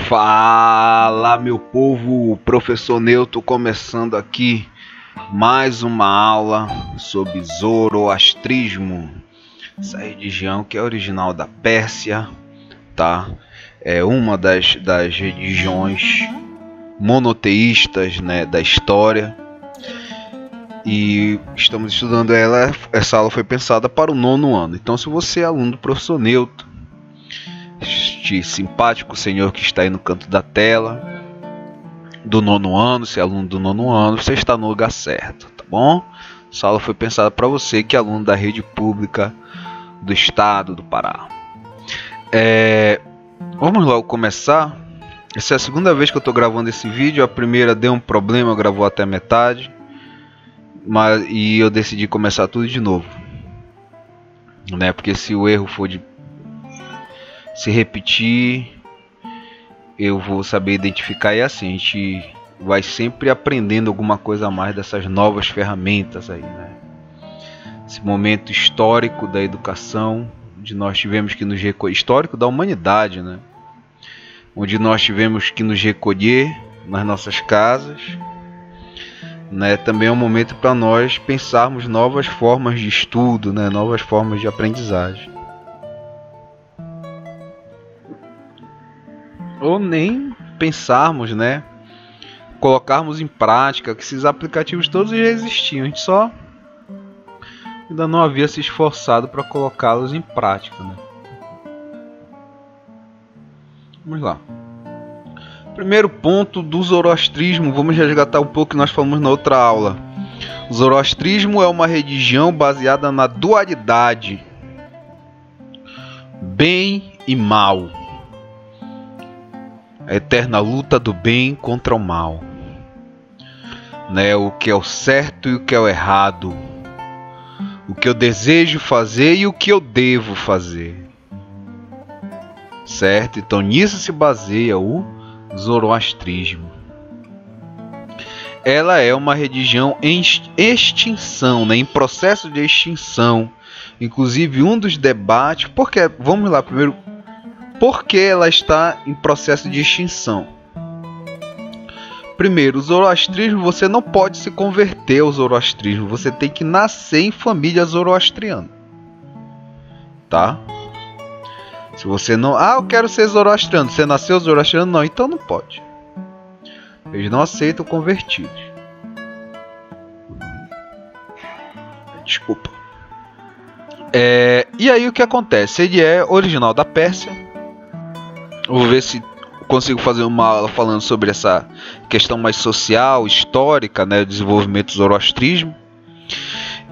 Fala, meu povo, o professor Newton começando aqui mais uma aula sobre zoroastrismo, essa religião que é original da Pérsia, tá? É uma das religiões monoteístas, né, da história, e estamos estudando ela. Essa aula foi pensada para o 9º ano, então se você é aluno do professor Newton, este simpático senhor que está aí no canto da tela, do 9º ano, se é aluno do 9º ano, você está no lugar certo, tá bom? Essa aula foi pensada para você que é aluno da rede pública do estado do Pará. Vamos logo começar. Essa é a segunda vez que eu estou gravando esse vídeo. A primeira deu um problema, gravou até metade, e eu decidi começar tudo de novo, né? Porque se o erro for de se repetir, eu vou saber identificar, e assim a gente vai sempre aprendendo alguma coisa a mais dessas novas ferramentas aí, né? Esse momento histórico da educação, onde nós tivemos que nos recolher, histórico da humanidade, né? Onde nós tivemos que nos recolher nas nossas casas, né? Também é um momento para nós pensarmos novas formas de estudo, né? Novas formas de aprendizagem. Ou nem pensarmos, né? Colocarmos em prática, que esses aplicativos todos já existiam, a gente só ainda não havia se esforçado para colocá-los em prática, né? Vamos lá. Primeiro ponto do zoroastrismo, vamos resgatar um pouco que nós falamos na outra aula. O zoroastrismo é uma religião baseada na dualidade, bem e mal. A eterna luta do bem contra o mal, né? O que é o certo e o que é o errado, o que eu desejo fazer e o que eu devo fazer, certo? Então nisso se baseia o zoroastrismo. Ela é uma religião em extinção, né? Em processo de extinção. Inclusive um dos debates, porque vamos lá primeiro. Por que ela está em processo de extinção? Primeiro, o zoroastrismo, você não pode se converter ao zoroastrismo. Você tem que nascer em família zoroastriana, tá? Se você não... eu quero ser zoroastriano. Você nasceu zoroastriano? Não, então não pode. Eles não aceitam convertidos. Desculpa. E aí o que acontece? Ele é original da Pérsia. Vou ver se consigo fazer uma aula falando sobre essa questão mais social, histórica, né, do desenvolvimento do zoroastrismo.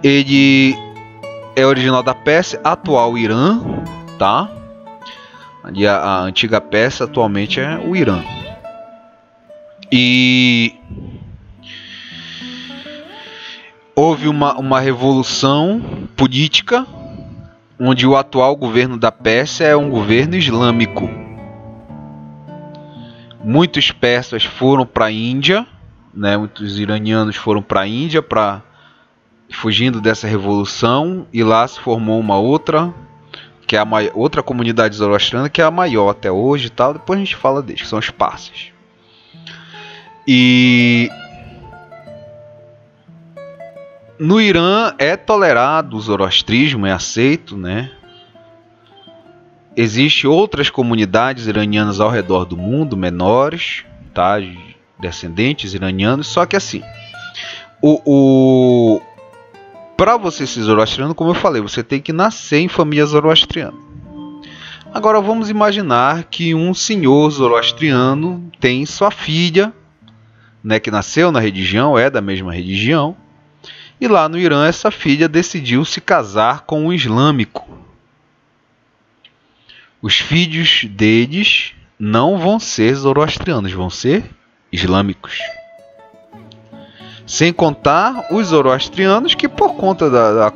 Ele é original da Pérsia, atual Irã, tá? Ali a antiga Pérsia atualmente é o Irã. E houve uma revolução política, onde o atual governo da Pérsia é um governo islâmico. Muitos persas foram para a Índia, né? Muitos iranianos foram para a Índia fugindo dessa revolução, e lá se formou uma outra, que é outra comunidade zoroastriana, que é a maior até hoje e tal. Depois a gente fala deles, que são os parsis. E no Irã é tolerado o zoroastrismo, é aceito, né? Existem outras comunidades iranianas ao redor do mundo, menores, tá? Descendentes iranianos, só que assim, para você ser zoroastriano, como eu falei, você tem que nascer em família zoroastriana. Agora vamos imaginar que um senhor zoroastriano tem sua filha, né, que nasceu na religião, é da mesma religião, e lá no Irã essa filha decidiu se casar com um islâmico. Os filhos deles não vão ser zoroastrianos, vão ser islâmicos. Sem contar os zoroastrianos que, por conta da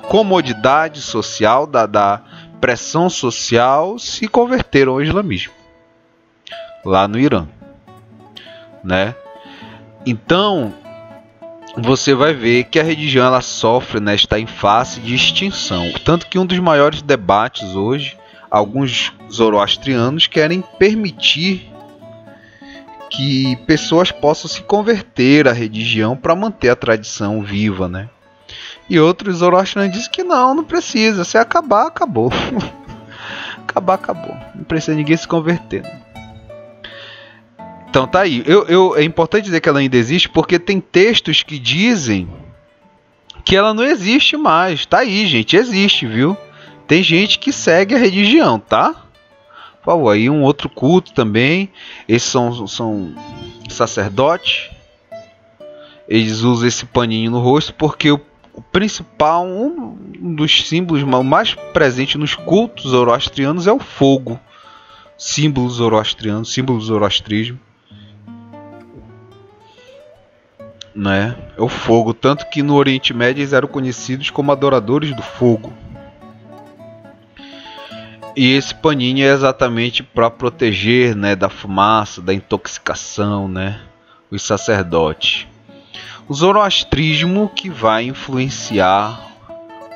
comodidade social, da pressão social, se converteram ao islamismo lá no Irã, né? Então você vai ver que a religião ela sofre, né, está em fase de extinção. Tanto que um dos maiores debates hoje, alguns zoroastrianos querem permitir que pessoas possam se converter à religião para manter a tradição viva, né? E outros zoroastrianos dizem que não precisa. Se acabar, acabou. Acabar, acabou. Não precisa ninguém se converter. Então tá aí. É importante dizer que ela ainda existe porque tem textos que dizem que ela não existe mais. Tá aí, gente. Existe, viu? Tem gente que segue a religião, tá? Por favor, aí um outro culto também. Esses são sacerdotes. Eles usam esse paninho no rosto porque o principal, um dos símbolos mais presentes nos cultos zoroastrianos é o fogo. Símbolo zoroastriano, símbolo do zoroastrismo. Né? É o fogo, tanto que no Oriente Médio eles eram conhecidos como adoradores do fogo. E esse paninho é exatamente para proteger, né, da fumaça, da intoxicação, né, os sacerdotes. O zoroastrismo que vai influenciar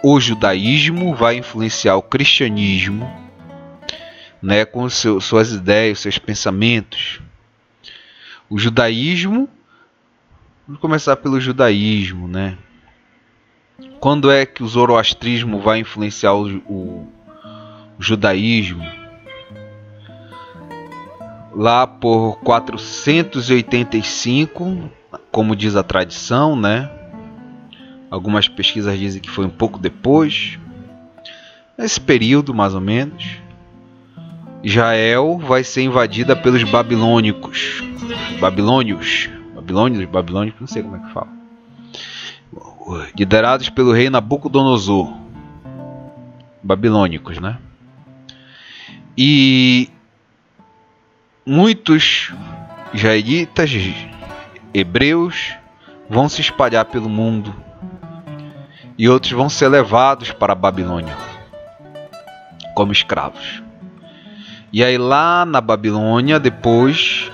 o judaísmo, vai influenciar o cristianismo, né, com suas ideias, seus pensamentos. O judaísmo, vamos começar pelo judaísmo, né? Quando é que o zoroastrismo vai influenciar o judaísmo? Lá por 485, como diz a tradição, né? Algumas pesquisas dizem que foi um pouco depois. Nesse período, mais ou menos, Israel vai ser invadida pelos babilônicos. Babilônios, não sei como é que fala. Liderados pelo rei Nabucodonosor. Babilônicos, né? E muitos israelitas, hebreus, vão se espalhar pelo mundo. E outros vão ser levados para a Babilônia como escravos. E aí lá na Babilônia, depois,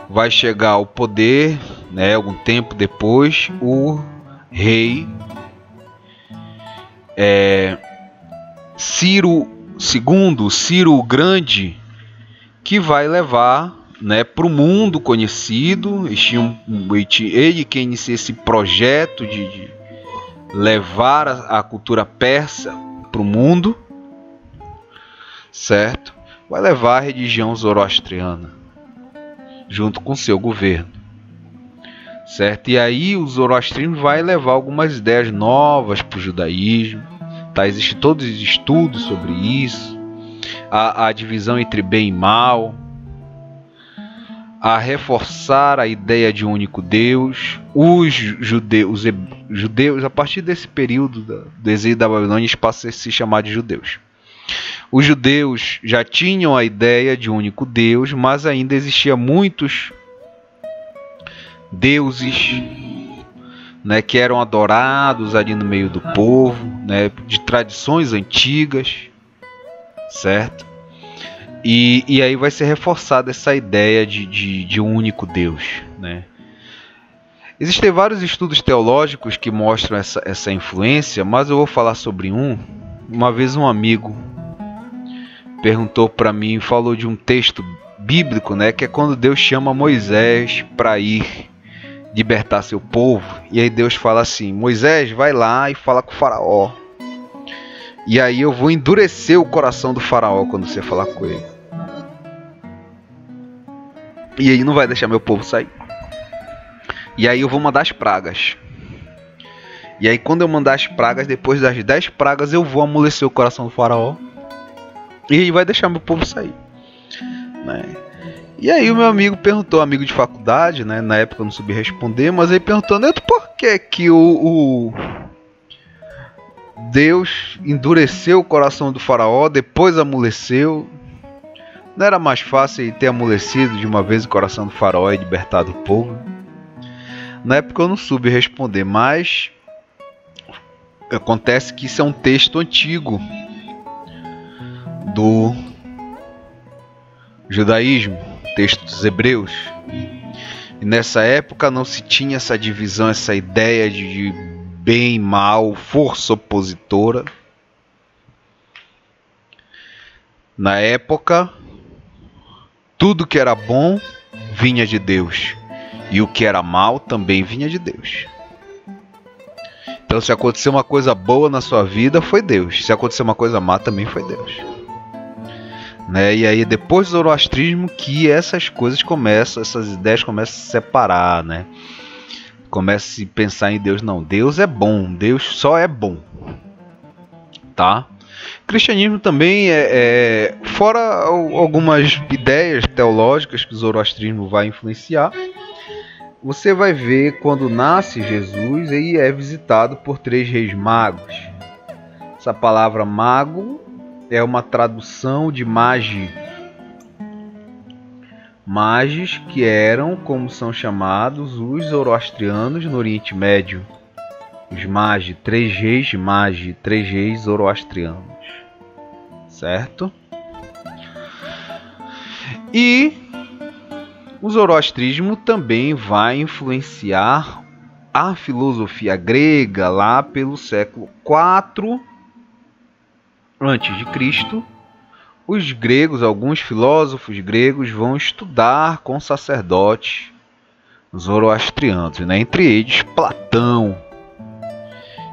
vai chegar ao poder, né, algum tempo depois, o rei Ciro II, Ciro o Grande, que vai levar, né, para o mundo conhecido. Ele que inicia esse projeto de levar a cultura persa para o mundo, certo? Vai levar a religião zoroastriana junto com seu governo, certo? E aí o zoroastrismo vai levar algumas ideias novas para o judaísmo, tá? Existem todos os estudos sobre isso, a divisão entre bem e mal, a reforçar a ideia de um único Deus. Os judeus a partir desse período do exílio da Babilônia, passam a se chamar de judeus. Os judeus já tinham a ideia de um único Deus, mas ainda existia muitos deuses, né, que eram adorados ali no meio do povo, né, de tradições antigas, certo? E aí vai ser reforçada essa ideia de um único Deus, né? Existem vários estudos teológicos que mostram essa influência, mas eu vou falar sobre um. Uma vez um amigo perguntou para mim, falou de um texto bíblico, né, que é quando Deus chama Moisés para ir libertar seu povo. E aí Deus fala assim: Moisés, vai lá e fala com o faraó. E aí eu vou endurecer o coração do faraó quando você falar com ele. E aí não vai deixar meu povo sair. E aí eu vou mandar as pragas. E aí quando eu mandar as pragas, depois das 10 pragas, eu vou amolecer o coração do faraó. E ele vai deixar meu povo sair, né? E aí o meu amigo perguntou, amigo de faculdade, né? Na época eu não soube responder, mas ele perguntou, Neto, por que o Deus endureceu o coração do faraó, depois amoleceu? Não era mais fácil ele ter amolecido de uma vez o coração do faraó e libertado o povo? Na época eu não soube responder, mas acontece que isso é um texto antigo do judaísmo, texto dos hebreus. E nessa época não se tinha essa divisão, essa ideia de bem e mal, força opositora. Na época, tudo que era bom vinha de Deus. E o que era mal também vinha de Deus. Então, se aconteceu uma coisa boa na sua vida, foi Deus. Se aconteceu uma coisa má, também foi Deus. Né? E aí, depois do zoroastrismo, que essas coisas começam, essas ideias começam a se separar, né? Começa a se pensar em Deus. Não, Deus é bom. Deus só é bom. Tá? O cristianismo também fora algumas ideias teológicas que o zoroastrismo vai influenciar. Você vai ver quando nasce Jesus, ele é visitado por 3 reis magos. Essa palavra mago é uma tradução de magi. Magis, que eram, como são chamados, os zoroastrianos no Oriente Médio. Os magi, 3 reis magi, 3 reis zoroastrianos. Certo? E o zoroastrismo também vai influenciar a filosofia grega lá pelo século IV a.C. Os gregos, alguns filósofos gregos, vão estudar com sacerdotes zoroastrianos, né? Entre eles Platão.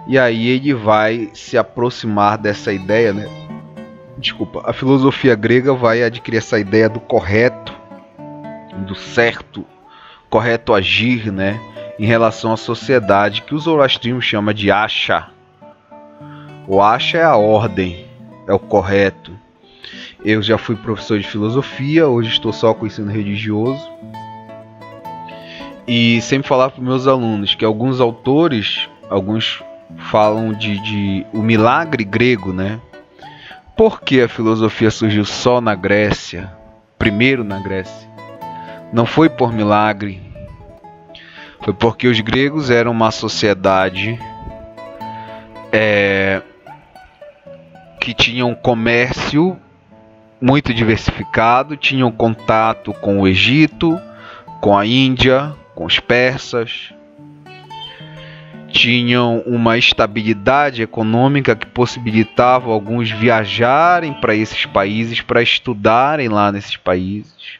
E aí ele vai se aproximar dessa ideia, né? A filosofia grega vai adquirir essa ideia do correto, do certo, correto agir, né, em relação à sociedade, que o zoroastrismo chama de asha. O asha é a ordem, é o correto. Eu já fui professor de filosofia, hoje estou só com o ensino religioso. E sempre falava para os meus alunos que alguns autores, alguns falam de o milagre grego, né? Por que a filosofia surgiu só na Grécia? Primeiro na Grécia. Não foi por milagre. Foi porque os gregos eram uma sociedade que tinha um comércio muito diversificado, tinham contato com o Egito, com a Índia, com os persas. Tinham uma estabilidade econômica que possibilitava alguns viajarem para esses países, para estudarem lá nesses países.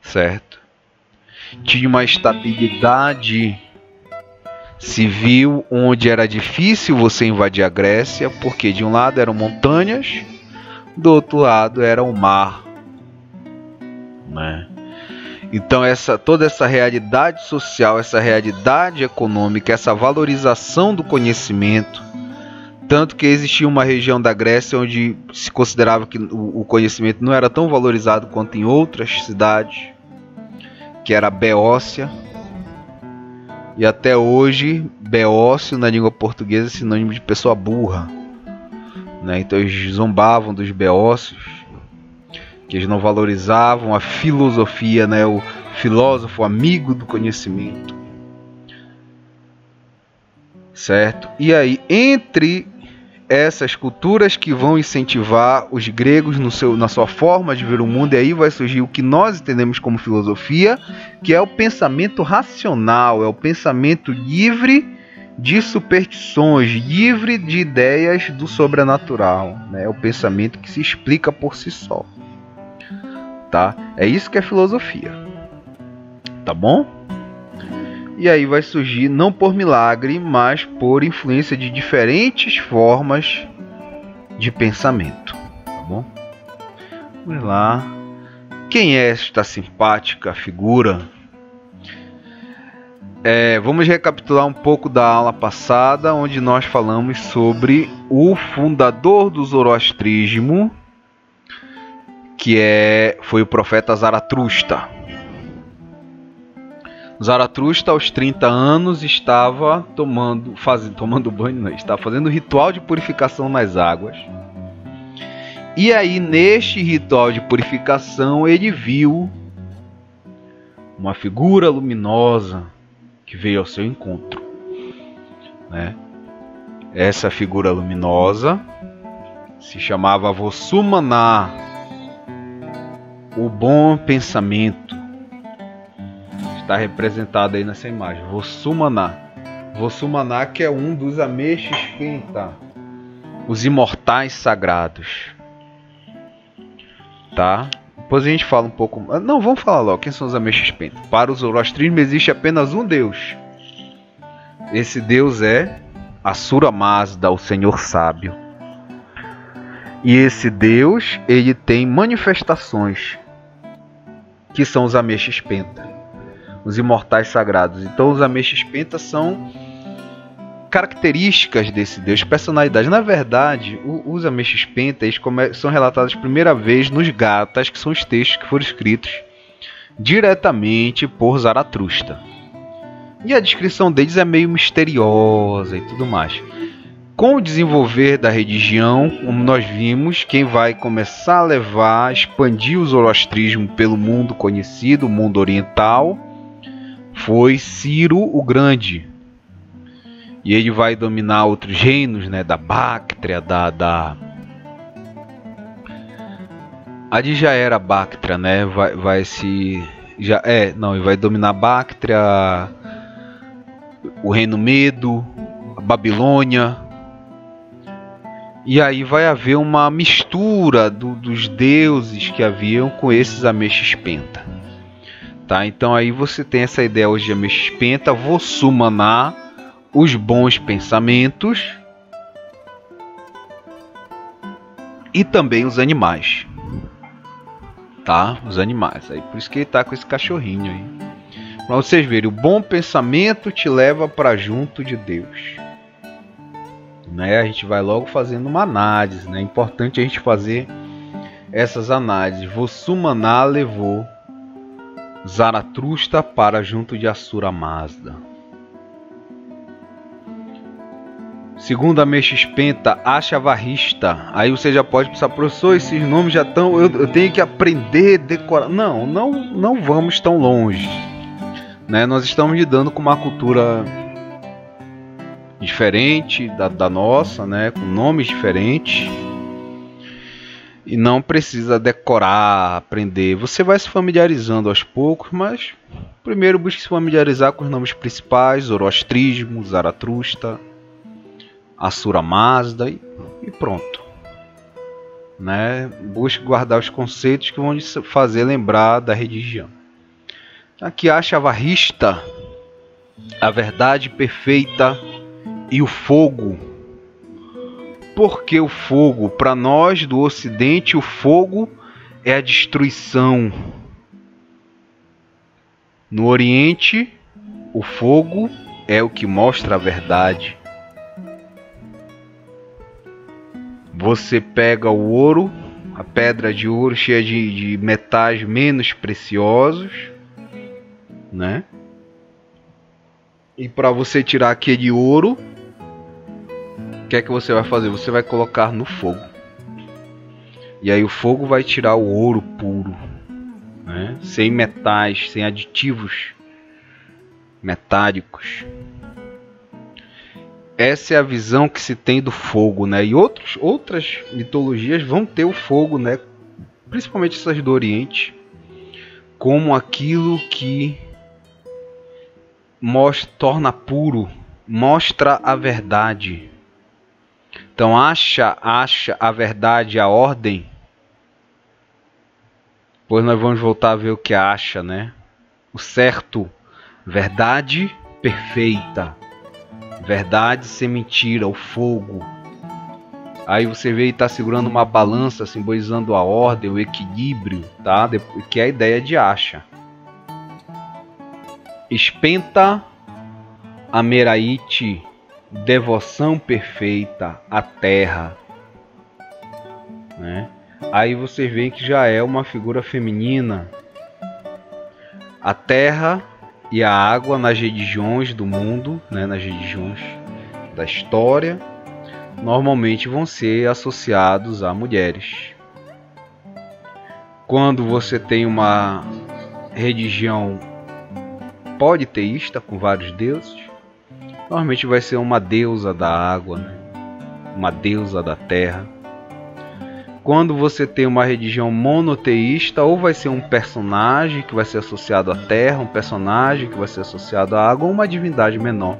Certo? Tinha uma estabilidade civil onde era difícil você invadir a Grécia, porque de um lado eram montanhas, do outro lado era o mar, né? Então toda essa realidade social, essa realidade econômica, essa valorização do conhecimento, tanto que existia uma região da Grécia onde se considerava que o conhecimento não era tão valorizado quanto em outras cidades, que era Beócia. E até hoje, beócio na língua portuguesa é sinônimo de pessoa burra, né? Então eles zombavam dos beócios, que eles não valorizavam a filosofia, né? O filósofo, amigo do conhecimento. Certo? E aí, entre essas culturas que vão incentivar os gregos na sua forma de ver o mundo, e aí vai surgir o que nós entendemos como filosofia, que é o pensamento racional, é o pensamento livre de superstições, livre de ideias do sobrenatural, né? É o pensamento que se explica por si só. Tá? É isso que é filosofia. Tá bom? E aí vai surgir, não por milagre, mas por influência de diferentes formas de pensamento. Tá bom? Vamos lá. Quem é esta simpática figura? Vamos recapitular um pouco da aula passada, onde nós falamos sobre o fundador do zoroastrismo, que foi o profeta Zaratustra. Zaratustra, aos 30 anos, estava tomando banho, não, estava fazendo ritual de purificação nas águas. E aí, neste ritual de purificação, ele viu uma figura luminosa que veio ao seu encontro, né? Essa figura luminosa se chamava Vossumaná, o bom pensamento. Está representado aí nessa imagem, Vossumaná. Vossumaná, que é um dos ameixes quenta, os imortais sagrados. Tá? Depois a gente fala um pouco. Não, vamos falar logo. Quem são os ameixas penta? Para o zoroastrismo existe apenas um Deus. Esse Deus é Asura Mazda, o Senhor Sábio. E esse Deus, ele tem manifestações, que são os ameixas penta, os imortais sagrados. Então os ameixas penta são características desse Deus, personalidade. Na verdade, os ameixas penta são relatados a primeira vez nos Gathas, que são os textos que foram escritos diretamente por Zaratustra. E a descrição deles é meio misteriosa e tudo mais. Com o desenvolver da religião, como nós vimos, quem vai começar a levar, expandir o zoroastrismo pelo mundo conhecido, o mundo oriental, foi Ciro o Grande. E ele vai dominar outros reinos, né, da Báctria, ali já era Báctria, né? Ele vai dominar a Báctria, o reino Medo, a Babilônia. E aí vai haver uma mistura dos deuses que haviam com esses ameixas penta. Tá? Então aí você tem essa ideia hoje de ameixas penta, Vossumaná, os bons pensamentos e também os animais. Tá? Os animais. Aí por isso que ele tá com esse cachorrinho aí. Para vocês verem, o bom pensamento te leva para junto de Deus. Né? A gente vai logo fazendo uma análise, né? É importante a gente fazer essas análises. Vossumaná levou Zaratustra para junto de Asura Mazda. Segundo ameixas penta, Ashavarista. Aí você já pode pensar, professor, esses nomes já estão, eu tenho que aprender, decorar. Não vamos tão longe, né? Nós estamos lidando com uma cultura diferente da nossa, né? Com nomes diferentes. E não precisa decorar, aprender. Você vai se familiarizando aos poucos, mas primeiro busque se familiarizar com os nomes principais: Zoroastrismo, Zaratustra, Asura Mazda e pronto. Né? Busque guardar os conceitos que vão te fazer lembrar da religião. Aqui Ashavarista, a verdade perfeita e o fogo. Por que o fogo? Para nós do Ocidente, o fogo é a destruição. No Oriente, o fogo é o que mostra a verdade. Você pega o ouro, a pedra de ouro cheia de metais menos preciosos, né? E para você tirar aquele ouro, o que é que você vai fazer? Você vai colocar no fogo. E aí o fogo vai tirar o ouro puro, né? Sem metais, sem aditivos metálicos. Essa é a visão que se tem do fogo, né? E outras mitologias vão ter o fogo, né? Principalmente essas do Oriente, como aquilo que torna puro, mostra a verdade. Então acha a verdade, a ordem. Depois nós vamos voltar a ver o que acha, né? O certo, verdade perfeita. Verdade sem mentira, o fogo. Aí você vê ele está segurando uma balança, simbolizando a ordem, o equilíbrio, tá? Que é a ideia de acha. Espenta Ameraite, devoção perfeita à terra, né? Aí você vê que já é uma figura feminina. A terra e a água nas religiões do mundo, né, nas religiões da história, normalmente vão ser associados a mulheres. Quando você tem uma religião politeísta com vários deuses, normalmente vai ser uma deusa da água, né? Uma deusa da terra. Quando você tem uma religião monoteísta, ou vai ser um personagem que vai ser associado à terra, um personagem que vai ser associado à água, ou uma divindade menor,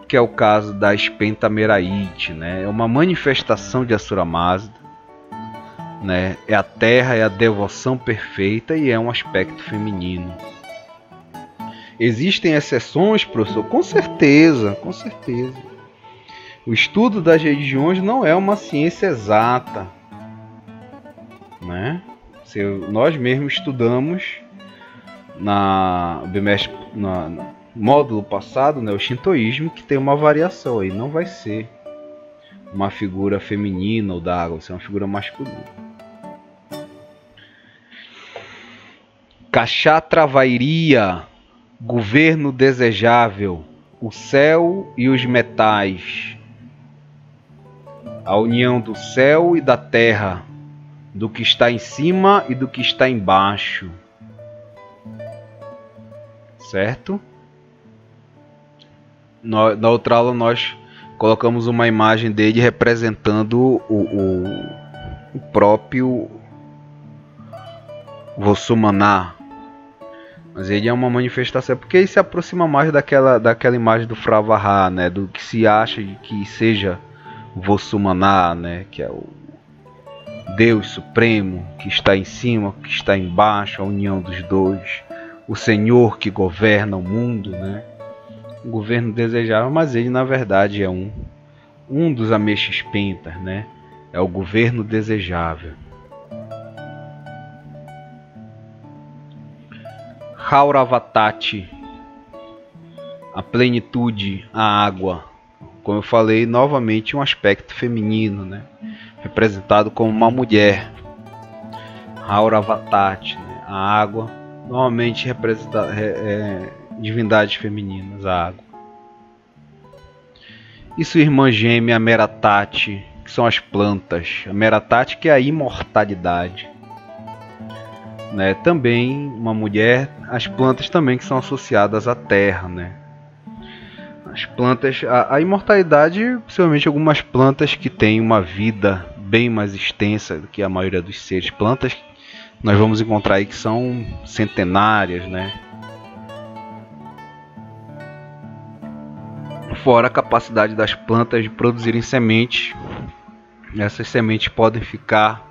que é o caso da Espenta Ameraite, né? É uma manifestação de Asura Mazda, né? É a terra, é a devoção perfeita e é um aspecto feminino. Existem exceções, professor? Com certeza, com certeza. O estudo das religiões não é uma ciência exata, né? Nós mesmos estudamos no módulo passado, né, o shintoísmo, que tem uma variação aí. Não vai ser uma figura feminina ou da água, vai ser uma figura masculina. Kachatra Vairia, governo desejável, o céu e os metais, a união do céu e da terra, do que está em cima e do que está embaixo. Certo? Na outra aula nós colocamos uma imagem dele representando o próprio Vossomaná. Mas ele é uma manifestação, porque ele se aproxima mais daquela imagem do Fravaha, né? Do que se acha de que seja Vossomaná, né? Que é o Deus Supremo, que está em cima, que está embaixo, a união dos dois. O Senhor que governa o mundo, né? O governo desejável, mas ele na verdade é um dos ameixes pentas, né? É o governo desejável. Hauravatati, a plenitude, a água. Como eu falei, novamente um aspecto feminino, né? Representado como uma mulher. Hauravatati, né? A água, normalmente representa divindades femininas, a água. E sua irmã gêmea, a Meratati, que são as plantas. A Meratati, que é a imortalidade. Né? Também uma mulher, as plantas também que são associadas à terra, né? As plantas, a imortalidade, principalmente algumas plantas que têm uma vida bem mais extensa do que a maioria dos seres. Plantas nós vamos encontrar aí que são centenárias, né? Fora a capacidade das plantas de produzirem sementes. Essas sementes podem ficar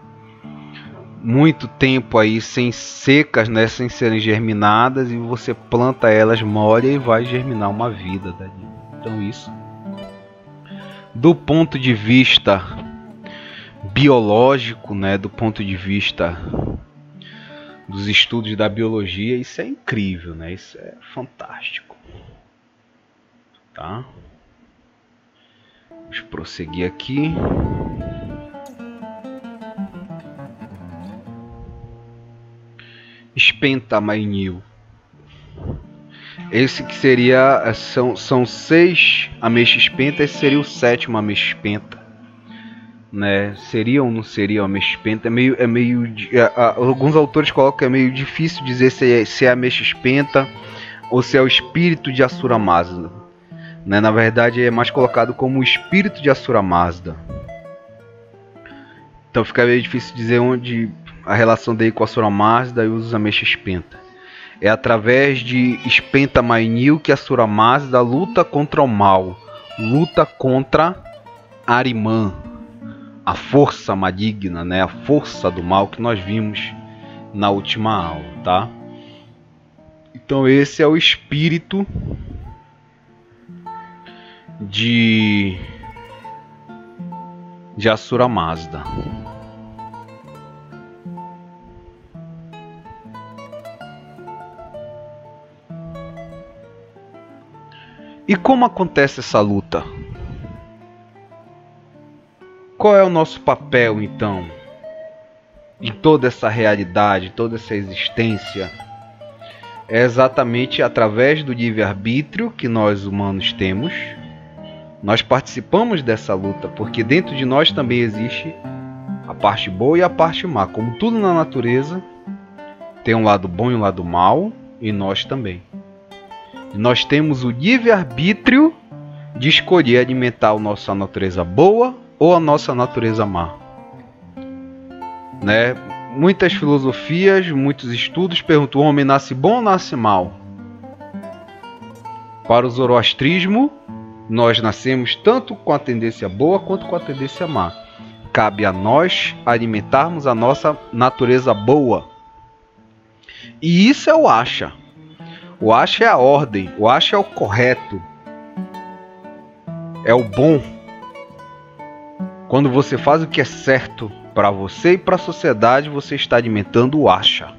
muito tempo aí sem secas, né, sem serem germinadas, e você planta elas, molha e vai germinar uma vida dali. Então isso, do ponto de vista biológico, né, do ponto de vista dos estudos da biologia, isso é incrível, né? Isso é fantástico. Tá? Vamos prosseguir aqui. Spenta Mainil. Esse que seria, são 6 ameixes penta, esse seria o 7º ameixe penta, né? Seria ou não seria o ameixe penta? Alguns autores colocam que é meio difícil dizer se é ameixe penta ou se é o espírito de Asura Mazda, né? Na verdade é mais colocado como o espírito de Asura Mazda. Então fica meio difícil dizer onde a relação dele com Asura Mazda e os ameixes penta. É através de Spenta Mainil que Asura Mazda luta contra o mal, luta contra Ahriman, a força maligna, né? A força do mal que nós vimos na última aula, tá? Então esse é o espírito de Asura Mazda. E como acontece essa luta? Qual é o nosso papel, então, em toda essa realidade, toda essa existência? É exatamente através do livre-arbítrio que nós humanos temos. Nós participamos dessa luta, porque dentro de nós também existe a parte boa e a parte má. Como tudo na natureza, tem um lado bom e um lado mau, e nós também. Nós temos o livre-arbítrio de escolher alimentar a nossa natureza boa ou a nossa natureza má. Né? Muitas filosofias, muitos estudos perguntam: o homem nasce bom ou nasce mal? Para o zoroastrismo, nós nascemos tanto com a tendência boa quanto com a tendência má. cabe a nós alimentarmos a nossa natureza boa. E isso é o Asha. O Asha é a ordem, o Asha é o correto, é o bom. Quando você faz o que é certo para você e para a sociedade, você está alimentando o Asha.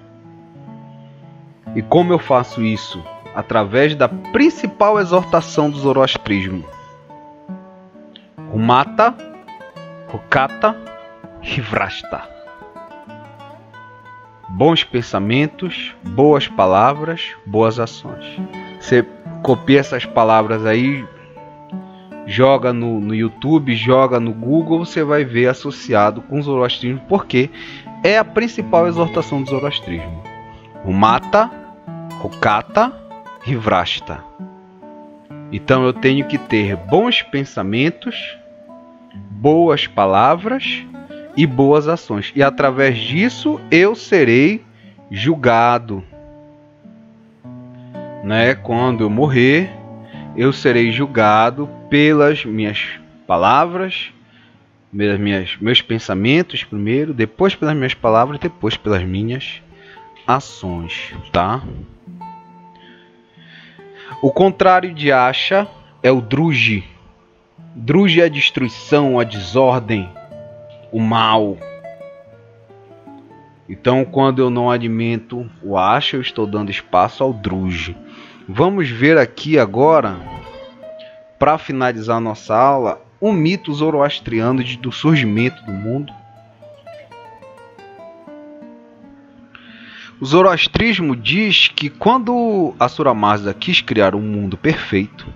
E como eu faço isso? Através da principal exortação do zoroastrismo: Rumata, Hokata, Hivrasta. Bons pensamentos, boas palavras, boas ações. Você copia essas palavras aí, joga no YouTube, joga no Google, você vai ver associado com o zoroastrismo, porque é a principal exortação do zoroastrismo. Rumata, Hokata, Hivrasta. Então eu tenho que ter bons pensamentos, boas palavras e boas ações. E através disso eu serei julgado. Quando eu morrer, eu serei julgado pelas minhas palavras, meus pensamentos primeiro, depois pelas minhas palavras, depois pelas minhas ações, tá? O contrário de Asha é o Druji. Druji é a destruição, a desordem, o mal. Então, quando eu não alimento o Asha, eu estou dando espaço ao Druji. Vamos ver aqui agora, para finalizar nossa aula, um mito zoroastriano do surgimento do mundo. O zoroastrismo diz que quando Asura Mazda quis criar um mundo perfeito,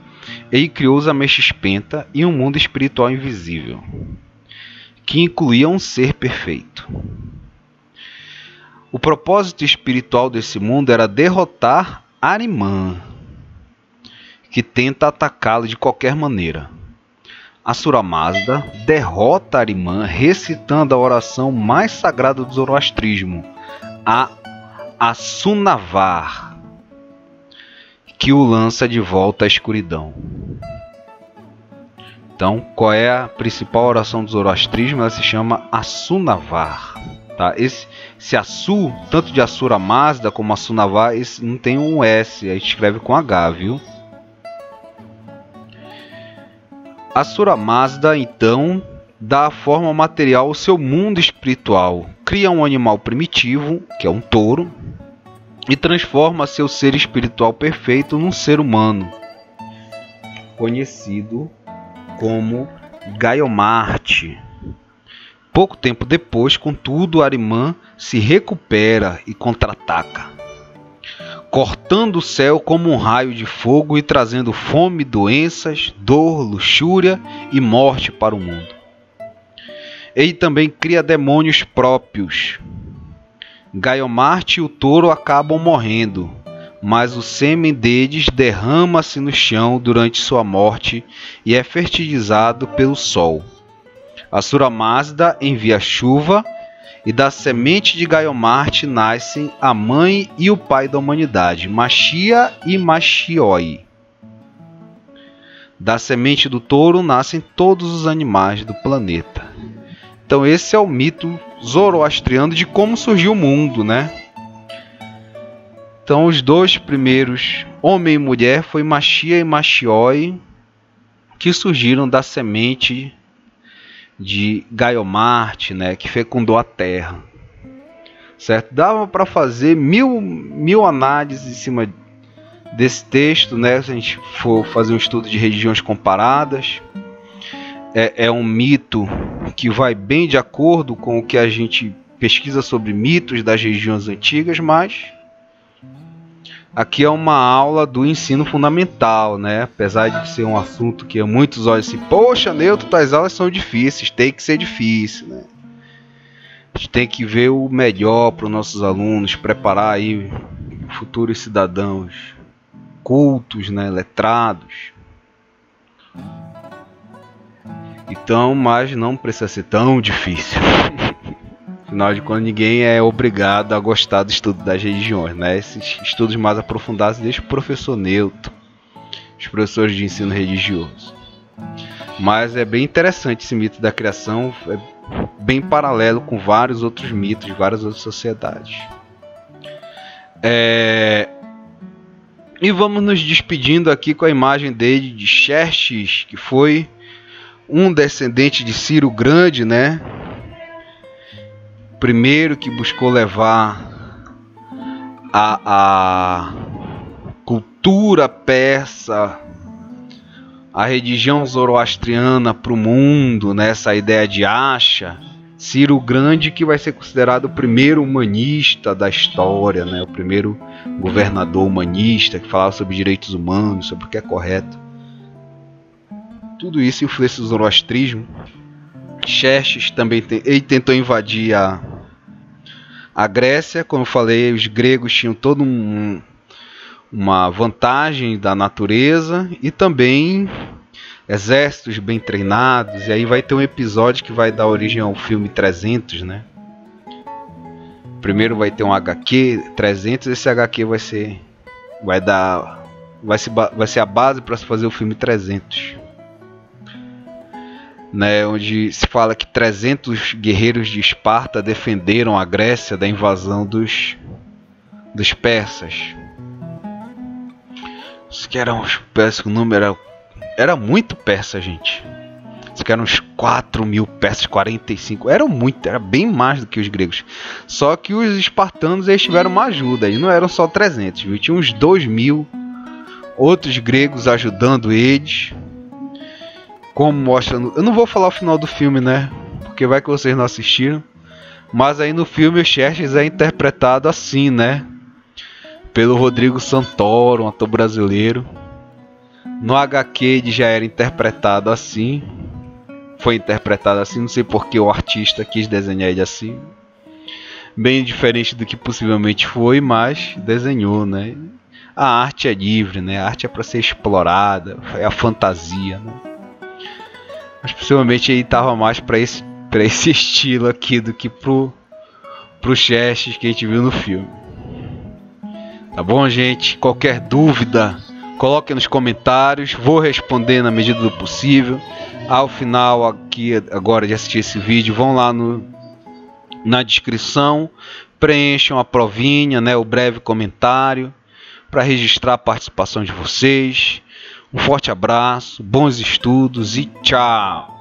ele criou os Ameshspenta e um mundo espiritual invisível, que incluía um ser perfeito. O propósito espiritual desse mundo era derrotar Ahriman, que tenta atacá-lo de qualquer maneira. Asura Mazda derrota Ahriman recitando a oração mais sagrada do zoroastrismo, a Asunavar, que o lança de volta à escuridão. Então, qual é a principal oração do zoroastrismo? Ela se chama Asunavar. Tá? Esse Asu, tanto de Asura Mazda como Asunavar, esse não tem um S, aí escreve com H, viu? Asura Mazda, então, dá a forma material ao seu mundo espiritual, cria um animal primitivo, que é um touro, e transforma seu ser espiritual perfeito num ser humano, conhecido como Gaiomarte. Pouco tempo depois, contudo, Ahriman se recupera e contra-ataca, cortando o céu como um raio de fogo e trazendo fome, doenças, dor, luxúria e morte para o mundo. Ele também cria demônios próprios. Gaiomarte e o touro acabam morrendo, mas o sêmen deles derrama-se no chão durante sua morte e é fertilizado pelo sol. Asura Mazda envia chuva e da semente de Gaiomarte nascem a mãe e o pai da humanidade, Machia e Machioi. Da semente do touro nascem todos os animais do planeta. Então esse é o mito zoroastriano de como surgiu o mundo, né? Então os dois primeiros, homem e mulher, foi Machia e Machioi, que surgiram da semente de Gaiomarte, né, que fecundou a Terra. Certo? Dava para fazer mil análises em cima desse texto, né? Se a gente for fazer um estudo de religiões comparadas, é um mito que vai bem de acordo com o que a gente pesquisa sobre mitos das religiões antigas, mas aqui é uma aula do ensino fundamental, né? Apesar de ser um assunto que muitos olham assim, poxa, Newton, tais aulas são difíceis, tem que ser difícil, né? A gente tem que ver o melhor para os nossos alunos, preparar aí futuros cidadãos cultos, né? Letrados. Então, mas não precisa ser tão difícil. Afinal de contas, ninguém é obrigado a gostar do estudo das religiões, né? Esses estudos mais aprofundados deixa o professor Newton, os professores de ensino religioso. Mas é bem interessante esse mito da criação, é bem paralelo com vários outros mitos, várias outras sociedades. E vamos nos despedindo aqui com a imagem dele de Xerxes, que foi um descendente de Ciro Grande, né? Primeiro que buscou levar a cultura persa, a religião zoroastriana para o mundo, né? Essa ideia de Asha. Ciro Grande, que vai ser considerado o primeiro humanista da história, né? O primeiro governador humanista que falava sobre direitos humanos, sobre o que é correto. Tudo isso influencia o zoroastrismo. Xerxes também ele tentou invadir a Grécia. Como eu falei, os gregos tinham toda uma vantagem da natureza e também exércitos bem treinados. E aí vai ter um episódio que vai dar origem ao filme 300, né? Primeiro vai ter um HQ 300, esse HQ vai ser a base para se fazer o filme 300, né? Onde se fala que 300 guerreiros de Esparta defenderam a Grécia da invasão dos persas. Isso que eram os persas, o número era muito persa, gente. Isso que eram uns 4.000 persas, 45. Era bem mais do que os gregos. Só que os espartanos eles tiveram uma ajuda. Eles não eram só 300, viu? Tinha uns 2.000 outros gregos ajudando eles. Como mostra eu não vou falar o final do filme, né? Porque vai que vocês não assistiram. Mas aí no filme o Xerxes é interpretado assim, né? Pelo Rodrigo Santoro, um ator brasileiro. No HQ ele já era interpretado assim. Foi interpretado assim, não sei porque o artista quis desenhar ele assim. Bem diferente do que possivelmente foi, mas desenhou, né? A arte é livre, né? A arte é para ser explorada, é a fantasia, né? Mas possivelmente ele estava mais para esse estilo aqui do que pro Xerxes que a gente viu no filme. Tá bom, gente? Qualquer dúvida, coloque nos comentários. Vou responder na medida do possível. Ao final aqui agora de assistir esse vídeo, vão lá na descrição, preencham a provinha, né? O breve comentário para registrar a participação de vocês. Um forte abraço, bons estudos e tchau!